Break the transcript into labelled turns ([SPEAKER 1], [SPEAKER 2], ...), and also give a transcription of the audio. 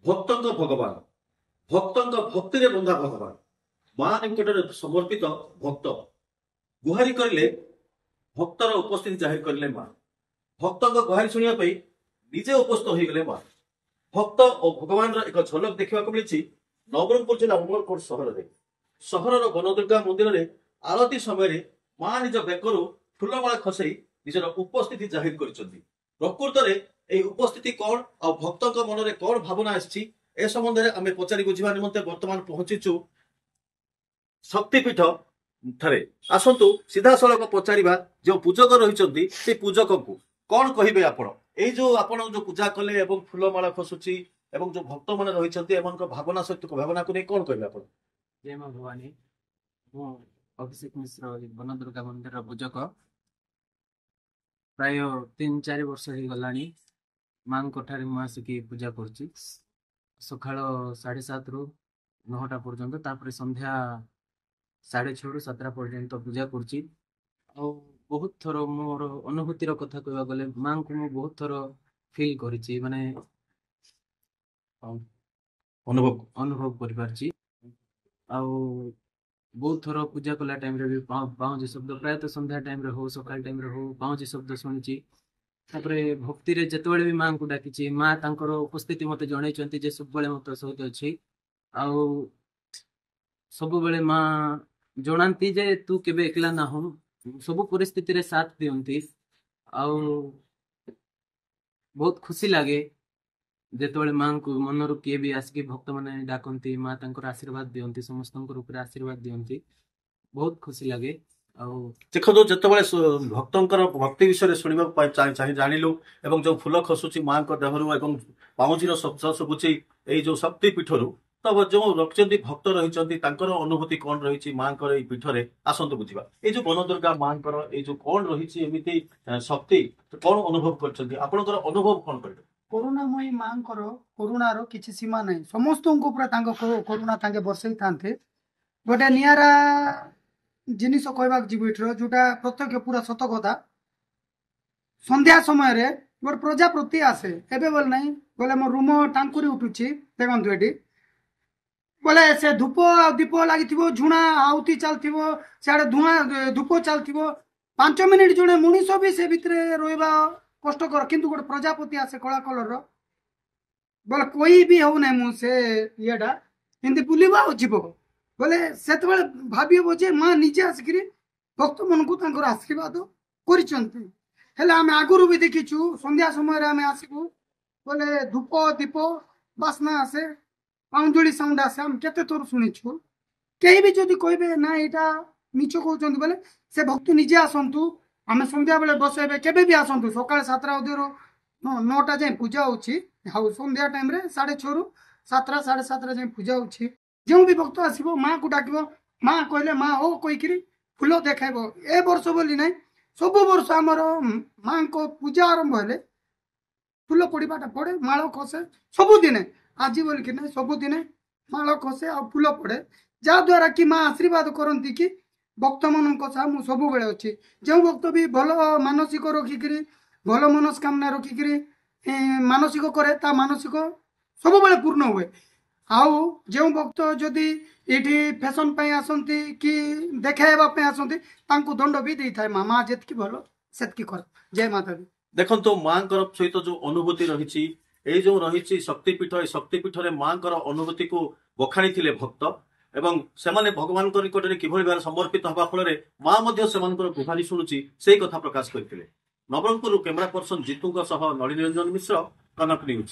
[SPEAKER 1] ଭକ୍ତଙ୍କ ଭଗବାନ ଭକ୍ତଙ୍କ ଭକ୍ତିରେ ବନ୍ଧା ଭଗବାନ ମା ନିକଟରେ ସମର୍ପିତ ଭକ୍ତ ଗୁହାରି କରିଲେ ଭକ୍ତର ଉପସ୍ଥିତି ଜାହିର କରିଲେ ମା ଭକ୍ତଙ୍କ ଗୁହାରି ଶୁଣିବା ପାଇଁ ନିଜେ ଉପସ୍ଥିତ ହୋଇଗଲେ ମା ଭକ୍ତ ଓ ଭଗବାନର ଏକ ଝଲକ ଦେଖିବାକୁ ମିଳିଛି ନବରଙ୍ଗପୁର ଜିଲ୍ଲା ଉମରକୋଟ ସହରରେ ସହରର ବନଦୁର୍ଗା ମନ୍ଦିରରେ ଆଳତୀ ସମୟରେ ମା ନିଜ ବେକରୁ ଫୁଲମାଳ ଖସେଇ ନିଜର ଉପସ୍ଥିତି ଜାହିର କରିଛନ୍ତି। ପ୍ରକୃତରେ ଏହି ଉପସ୍ଥିତି କଣ ଆଉ ଭକ୍ତଙ୍କ ମନରେ କଣ ଭାବନା ଆସିଛି ଏ ସମ୍ବନ୍ଧରେ ଆମେ ପଚାରି ବୁଝିବା ନିମନ୍ତେ ବର୍ତ୍ତମାନ ପହଞ୍ଚିଛୁ ଶକ୍ତିପୀଠ ଠାରେ। ଆସନ୍ତୁ ସିଧାସଳଖ ପଚାରିବା ଯେଉଁ ପୂଜକ ରହିଛନ୍ତି ସେ ପୂଜକଙ୍କୁ କଣ କହିବେ ଆପଣ ଏଇ ଯୋଉ ଆପଣ ଯୋଉ ପୂଜା କଲେ ଏବଂ ଫୁଲମାଳ ଖସୁଛି ଏବଂ ଯୋଉ ଭକ୍ତ ମାନେ ରହିଛନ୍ତି ଏମାନଙ୍କ ଭାବନାକୁ ନେଇ କଣ କହିବେ ଆପଣ?
[SPEAKER 2] ଜୟ ମା ଭବାନୀ। ମୁଁ ଅଭିଷେକ ମିଶ୍ର ବନ ଦୁର୍ଗା ମନ୍ଦିରର ପୂଜକ। ପ୍ରାୟ 3-4 ବର୍ଷ ହେଇଗଲାଣି ମାଙ୍କ ଠାରେ ମୁଁ ଆସିକି ପୂଜା କରୁଛି। ସକାଳ 7:30 ରୁ 9ଟା ପର୍ଯ୍ୟନ୍ତ, ତାପରେ ସନ୍ଧ୍ୟା 6:30 ରୁ 7ଟା ପର୍ଯ୍ୟନ୍ତ ପୂଜା କରୁଛି। ଆଉ ବହୁତ ଥର ମୋର ଅନୁଭୂତିର କଥା କହିବାକୁ ଗଲେ ମାଙ୍କୁ ମୁଁ ବହୁତ ଥର ଫିଲ୍ କରିଛି, ମାନେ ଅନୁଭବ କରିପାରିଛି। ଆଉ ବହୁତ ଥର ପୂଜା କଲା ଟାଇମରେ ବି ପାଉଁଜି ଶବ୍ଦ, ପ୍ରାୟତଃ ସନ୍ଧ୍ୟା ଟାଇମରେ ହଉ ସକାଳ ଟାଇମରେ ହଉ ପାଉଁଜି ଶବ୍ଦ ଶୁଣିଛି। ତାପରେ ଭକ୍ତିରେ ଯେତେବେଳେ ବି ମାଙ୍କୁ ଡାକିଛି ମା ତାଙ୍କର ଉପସ୍ଥିତି ମତେ ଜଣେଇଛନ୍ତି ଯେ ସବୁବେଳେ ମତେ ସହିତ ଅଛି। ଆଉ ସବୁବେଳେ ମା ଜଣାନ୍ତି ଯେ ତୁ କେବେ ଏକଲା ନାହୁଁ, ସବୁ ପରିସ୍ଥିତିରେ ସାଥ ଦିଅନ୍ତି। ଆଉ ବହୁତ ଖୁସି ଲାଗେ ଯେତେବେଳେ ମାଙ୍କୁ ମନରୁ କିଏ ବି ଆସିକି ଭକ୍ତ ମାନେ ଡାକନ୍ତି, ମା ତାଙ୍କର ଆଶୀର୍ବାଦ ଦିଅନ୍ତି, ସମସ୍ତଙ୍କର ଉପରେ ଆଶୀର୍ବାଦ ଦିଅନ୍ତି, ବହୁତ ଖୁସି ଲାଗେ। ଆଉ
[SPEAKER 1] ଦେଖନ୍ତୁ ଯେତେବେଳେ ଭକ୍ତଙ୍କର ଭକ୍ତି ବିଷୟରେ ଶୁଣିବାକୁ ଜାଣିଲୁ ଏବଂ ଯୋଉ ଫୁଲ ଖସୁଛି ମାଙ୍କ ଦେହରୁ ଏବଂ ପାଉଁଜିର ଶବ୍ଦ ଶୁଭୁଛି ଏଇ ଯୋଉ ଶକ୍ତି ପୀଠରୁ, ତ ଯୋଉ ରଖିଛନ୍ତି ଭକ୍ତ ରହିଛନ୍ତି ତାଙ୍କର ଅନୁଭୂତି କଣ ରହିଛି ମାଙ୍କର ଏଇ ପୀଠରେ ଆସନ୍ତୁ ବୁଝିବା। ଏଇ ଯୋଉ ବନଦୁର୍ଗା ମାଙ୍କର ଏଇ ଯୋଉ କଣ ରହିଛି ଏମିତି ଶକ୍ତି କଣ ଅନୁଭବ କରିଛନ୍ତି, ଆପଣଙ୍କର ଅନୁଭବ କଣ କରିବେ?
[SPEAKER 3] କରୁଣାମୟୀ ମାଙ୍କର କରୁଣାର କିଛି ସୀମା ନାହିଁ। ସମସ୍ତଙ୍କୁ ପୁରା ତାଙ୍କ କରୁଣା ତାଙ୍କେ ବର୍ଷେଇଥାନ୍ତି। ଗୋଟେ ନିଆରା ଜିନିଷ କହିବାକୁ ଯିବୁ ଏଠିର, ଯୋଉଟା ପ୍ରତ୍ୟକ୍ଷ ପୁରା ସତ କଥା। ସନ୍ଧ୍ୟା ସମୟରେ ଗୋଟେ ପ୍ରଜାପତି ଆସେ, ଏବେ ବୋଲେ ନାହିଁ ବୋଲେ ମୋ ରୁମ ଟାଙ୍କୁରି ଉଠୁଛି। ଦେଖନ୍ତୁ ଏଠି ବୋଲେ ସେ ଧୂପ ଆଉ ଦୀପ ଲାଗିଥିବ, ଝୁଣା ଆହୁତି ଚାଲିଥିବ, ସିଆଡେ ଧୂଆଁ ଧୂପ ଚାଲିଥିବ। 5 ମିନିଟ୍ ଜଣେ ମଣିଷ ବି ସେ ଭିତରେ ରହିବା କଷ୍ଟକର, କିନ୍ତୁ ଗୋଟେ ପ୍ରଜାପତି ଆସେ କଳା କଲରର, ବୋଲେ କହି ବି ହଉନାହିଁ ମୁଁ ସେ ଇଏଟା ଏମିତି ବୁଲିବା ଆଉ ଯିବ ବୋଲେ ସେତେବେଳେ ଭାବି ହବ ଯେ ମା ନିଜେ ଆସିକିରି ଭକ୍ତମାନଙ୍କୁ ତାଙ୍କର ଆଶୀର୍ବାଦ କରିଛନ୍ତି। ହେଲେ ଆମେ ଆଗରୁ ବି ଦେଖିଛୁ ସନ୍ଧ୍ୟା ସମୟରେ ଆମେ ଆସିବୁ ବୋଲେ ଧୂପ ଦୀପ ବାସ୍ନା ଆସେ, ପାଉଁଜୁଳି ସାଉଣ୍ଡ ଆସେ, ଆମେ କେତେ ଥର ଶୁଣିଛୁ। କେହି ବି ଯଦି କହିବେ ନା ଏଇଟା ମିଛ କହୁଛନ୍ତି ବୋଲେ ସେ ଭକ୍ତ ନିଜେ ଆସନ୍ତୁ, ଆମେ ସନ୍ଧ୍ୟା ବେଳେ ବସେଇବେ, କେବେ ବି ଆସନ୍ତୁ। ସକାଳେ 7ଟା 9ଟା ଯାଏଁ ପୂଜା ହଉଛି, ଆଉ ସନ୍ଧ୍ୟା ଟାଇମରେ 6:30 ରୁ 7ଟା 7:30 ଯାଏଁ ପୂଜା ହଉଛି। ଯେଉଁ ବି ଭକ୍ତ ଆସିବ ମାକୁ ଡାକିବ, ମା କହିଲେ ମା ଓ କହିକିରି ଫୁଲ ଦେଖାଇବ। ଏ ବର୍ଷ ବୋଲି ନାହିଁ, ସବୁ ବର୍ଷ ଆମର ମାଙ୍କ ପୂଜା ଆରମ୍ଭ ହେଲେ ଫୁଲ ପଡ଼ିବାଟା ପଡ଼େ, ମାଳ ଖସେ ସବୁଦିନେ। ଆଜି ବୋଲିକି ନାହିଁ, ସବୁଦିନେ ମାଳ ଖସେ ଆଉ ଫୁଲ ପଡ଼େ, ଯାହାଦ୍ୱାରା କି ମା ଆଶୀର୍ବାଦ କରନ୍ତି କି ଭକ୍ତମାନଙ୍କ ସହ ମୁଁ ସବୁବେଳେ ଅଛି। ଯେଉଁ ଭକ୍ତ ବି ଭଲ ମାନସିକ ରଖିକିରି ଭଲ ମନସ୍କାମନା ରଖିକିରି ମାନସିକ କରେ ତା ମାନସିକ ସବୁବେଳେ ପୂର୍ଣ୍ଣ ହୁଏ। ଆଉ ଯେଉଁ ଭକ୍ତ ଯଦି ଏଠି ଫ୍ୟାସନ ପାଇଁ ଆସନ୍ତି କି ଦେଖାଇବା ପାଇଁ ଆସନ୍ତି ତାଙ୍କୁ ଦଣ୍ଡ ବି ଦେଇଥାଏ ମା। ମା ଯେତିକି ଭଲ ସେତିକି କର। ଜୟ ମାତା ଦି।
[SPEAKER 1] ଦେଖନ୍ତୁ ମାଙ୍କର ସହିତ ଯୋଉ ଅନୁଭୂତି ରହିଛି, ଏଇ ଯୋଉ ରହିଛି ଶକ୍ତିପୀଠ, ଏ ଶକ୍ତିପୀଠରେ ମାଙ୍କର ଅନୁଭୂତିକୁ ବଖାଣିଥିଲେ ଭକ୍ତ ଏବଂ ସେମାନେ ଭଗବାନଙ୍କ ନିକଟରେ କିଭଳି ଭାବରେ ସମର୍ପିତ ହେବା ଫଳରେ ମା ମଧ୍ୟ ସେମାନଙ୍କର ଗୁହାରି ଶୁଣୁଛି ସେଇ କଥା ପ୍ରକାଶ କରିଥିଲେ। ନବରଙ୍ଗପୁରରୁ କ୍ୟାମେରା ପର୍ସନ ଜିତୁଙ୍କ ସହ ନଳିନୀ ରଞ୍ଜନ ମିଶ୍ର, କନକ ନ୍ୟୁଜ।